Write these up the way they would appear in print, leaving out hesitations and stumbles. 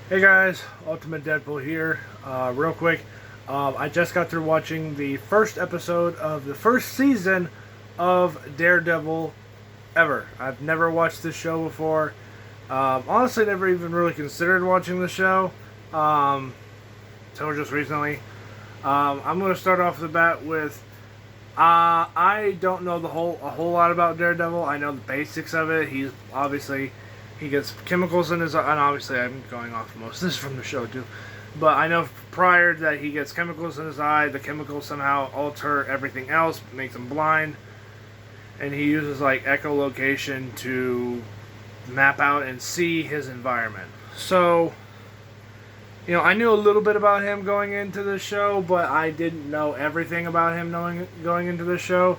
Hey guys, Ultimate Deadpool here. Real quick, I just got through watching the first episode of the first season of Daredevil ever. I've never watched this show before. Honestly, never even really considered watching the show until just recently. I'm going to start off the bat with I don't know a whole lot about Daredevil. I know the basics of it. He gets chemicals in his eye, and obviously I'm going off most of this from the show too. But I know prior that he gets chemicals in his eye, the chemicals somehow alter everything else, makes him blind, and he uses like echolocation to map out and see his environment. So, I knew a little bit about him going into the show, but I didn't know everything about him going into the show.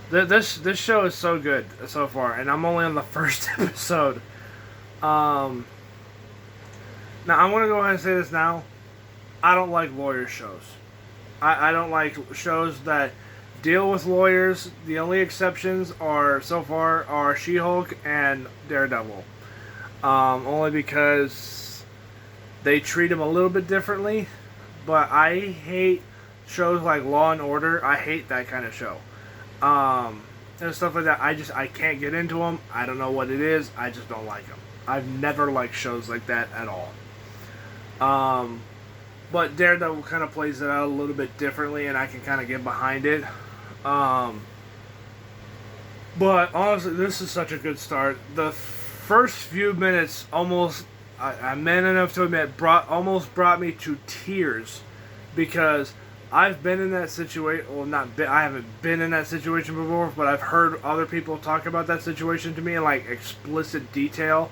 This show is so good so far, and I'm only on the first episode. Now I want to go ahead and say this now. I don't like lawyer shows. I don't like shows that deal with lawyers. The only exceptions so far are She-Hulk and Daredevil. Only because they treat him a little bit differently. But I hate shows like Law and Order. I hate that kind of show. And stuff like that. I can't get into them. I don't know what it is. I just don't like them. I've never liked shows like that at all. But Daredevil kind of plays it out a little bit differently, and I can kind of get behind it. But honestly, this is such a good start. The first few minutes I'm man enough to admit, almost brought me to tears, because I've been in that situation. Well, I haven't been in that situation before, but I've heard other people talk about that situation to me in like explicit detail.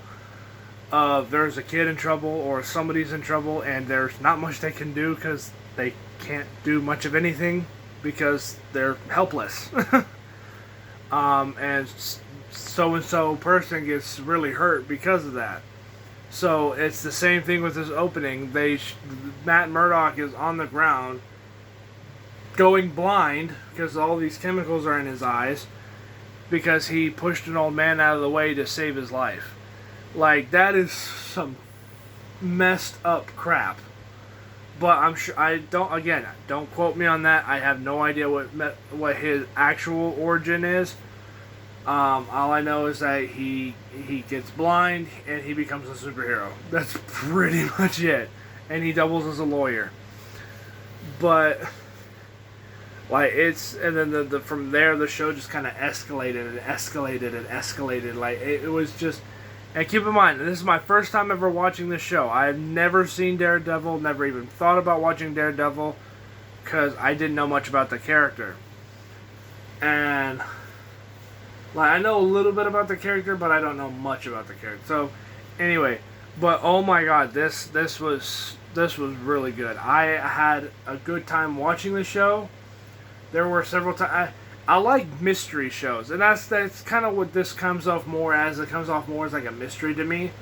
There's a kid in trouble or somebody's in trouble, and there's not much they can do because they can't do much of anything because they're helpless. And so-and-so person gets really hurt because of that. So it's the same thing with this opening. Matt Murdock is on the ground, going blind because all these chemicals are in his eyes because he pushed an old man out of the way to save his life. Like, that is some messed up crap. But I'm sure don't quote me on that. I have no idea what his actual origin is. All I know is that he gets blind and he becomes a superhero. That's pretty much it. And he doubles as a lawyer. But and then from there the show just kind of escalated and escalated and escalated. Like, it was just. And keep in mind, this is my first time ever watching this show. I have never seen Daredevil, never even thought about watching Daredevil, because I didn't know much about the character. And I know a little bit about the character, but I don't know much about the character. So, anyway, but oh my god, this was really good. I had a good time watching the show. There were several times. I like mystery shows, and that's kind of what this comes off more as. It comes off more as like a mystery to me.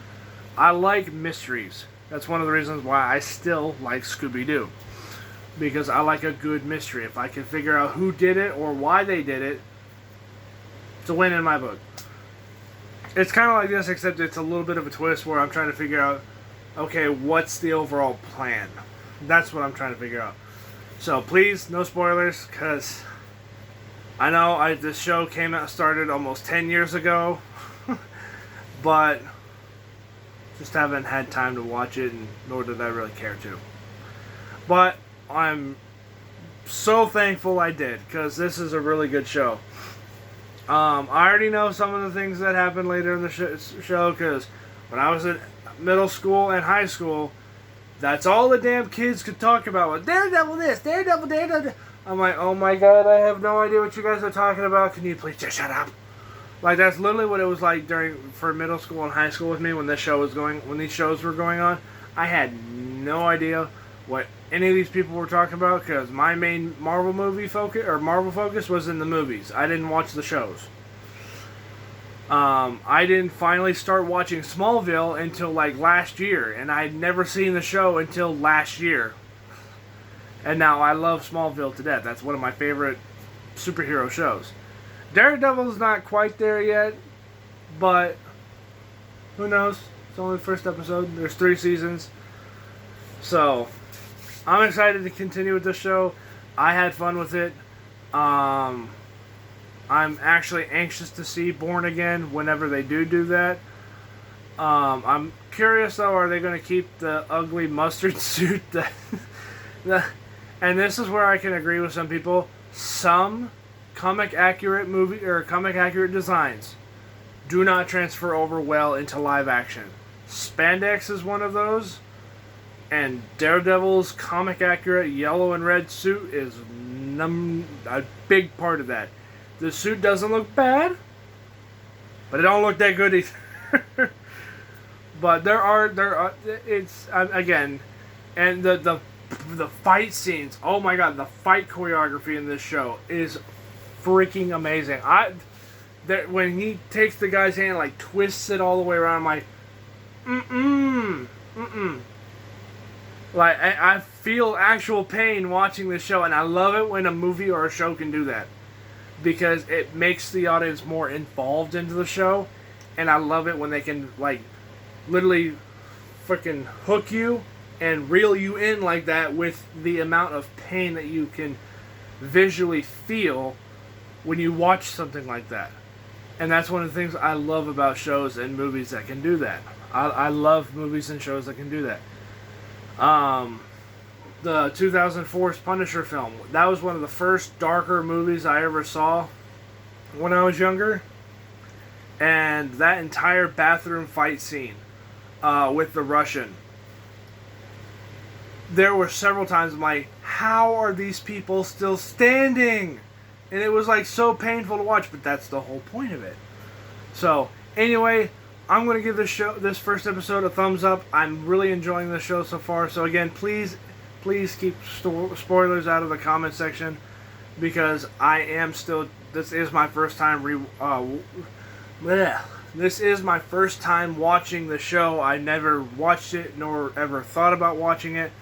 I like mysteries. That's one of the reasons why I still like Scooby-Doo. Because I like a good mystery. If I can figure out who did it or why they did it, it's a win in my book. It's kind of like this, except it's a little bit of a twist where I'm trying to figure out, okay, what's the overall plan? That's what I'm trying to figure out. So please, no spoilers, because I know this show started almost 10 years ago, but just haven't had time to watch it, and nor did I really care to. But I'm so thankful I did, because this is a really good show. I already know some of the things that happened later in the show, because when I was in middle school and high school, that's all the damn kids could talk about was Daredevil this, Daredevil, Daredevil. I'm like, oh my god, I have no idea what you guys are talking about. Can you please just shut up? Like, that's literally what it was like for middle school and high school with me when these shows were going on. I had no idea what any of these people were talking about, because my main Marvel focus was in the movies. I didn't watch the shows. I didn't finally start watching Smallville until like last year, and I'd never seen the show until last year. And now I love Smallville to death. That's one of my favorite superhero shows. Daredevil's not quite there yet, but Who knows? It's only the first episode. There's 3 seasons. So, I'm excited to continue with this show. I had fun with it. I'm actually anxious to see Born Again whenever they do that. I'm curious though, are they going to keep the ugly mustard suit that... and this is where I can agree with some people. Some comic accurate movie or comic accurate designs do not transfer over well into live action. Spandex is one of those, and Daredevil's comic accurate yellow and red suit is a big part of that. The suit doesn't look bad, but it don't look that good either. But there are it's again, and the fight scenes. Oh my god, the fight choreography in this show is freaking amazing. When he takes the guy's hand, like twists it all the way around, I'm like, Like I feel actual pain watching this show, and I love it when a movie or a show can do that, because it makes the audience more involved into the show, and I love it when they can like literally freaking hook you and reel you in like that with the amount of pain that you can visually feel when you watch something like that. And that's one of the things I love about shows and movies that can do that. I love movies and shows that can do that. The 2004 Punisher film, that was one of the first darker movies I ever saw when I was younger. And that entire bathroom fight scene with the Russian, there were several times I'm like, how are these people still standing? And it was like so painful to watch, but that's the whole point of it. So anyway, I'm going to give this first episode a thumbs up. I'm really enjoying the show so far. So again, please keep spoilers out of the comment section, because this is my first time this is my first time watching the show. I never watched it nor ever thought about watching it,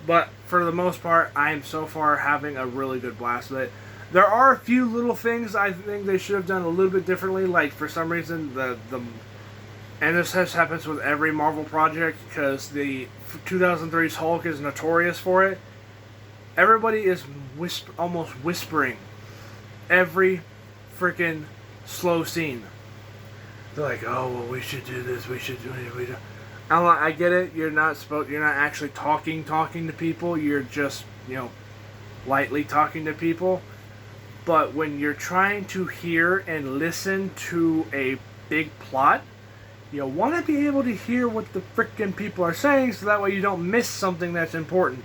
but for the most part, I am so far having a really good blast with it. There are a few little things I think they should have done a little bit differently. Like for some reason, and this happens with every Marvel project, because the 2003's Hulk is notorious for it. Everybody is almost whispering every freaking slow scene. They're like, oh, well, we should do this, we should do it, I get it, you're not actually talking to people, you're just, lightly talking to people. But when you're trying to hear and listen to a big plot, you want to be able to hear what the frickin' people are saying, so that way you don't miss something that's important.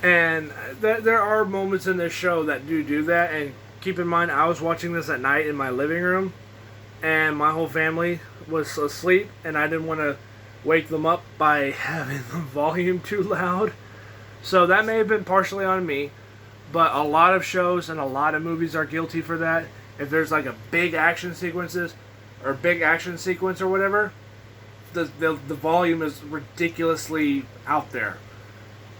And there are moments in this show that do that, and keep in mind, I was watching this at night in my living room, and my whole family was asleep, and I didn't want to wake them up by having the volume too loud. So that may have been partially on me, but a lot of shows and a lot of movies are guilty for that. If there's like a big action sequence or whatever, the volume is ridiculously out there.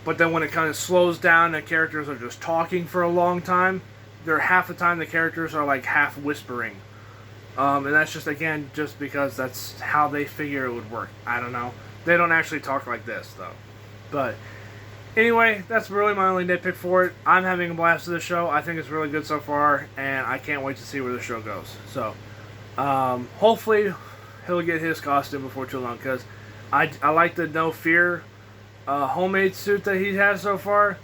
But then when it kind of slows down and characters are just talking for a long time, half the time the characters are like half whispering. And that's just because that's how they figure it would work. I don't know. They don't actually talk like this, though. But anyway, that's really my only nitpick for it. I'm having a blast with the show. I think it's really good so far, and I can't wait to see where the show goes. So, hopefully he'll get his costume before too long, because I like the No Fear homemade suit that he has so far.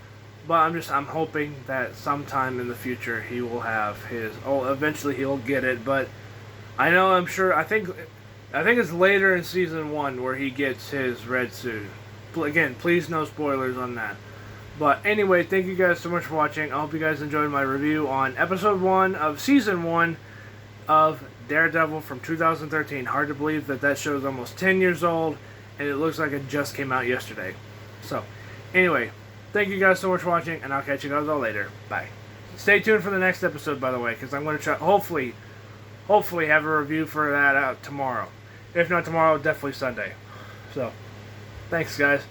But I'm hoping that sometime in the future he will have his. Oh, eventually he'll get it, but I think it's later in season 1 where he gets his red suit. Again, please no spoilers on that. But anyway, thank you guys so much for watching. I hope you guys enjoyed my review on episode 1 of season 1 of Daredevil from 2013. Hard to believe that show is almost 10 years old, and it looks like it just came out yesterday. So, anyway, thank you guys so much for watching, and I'll catch you guys all later. Bye. Stay tuned for the next episode, by the way, because I'm going to try, hopefully have a review for that out tomorrow. If not tomorrow, definitely Sunday. So, thanks, guys.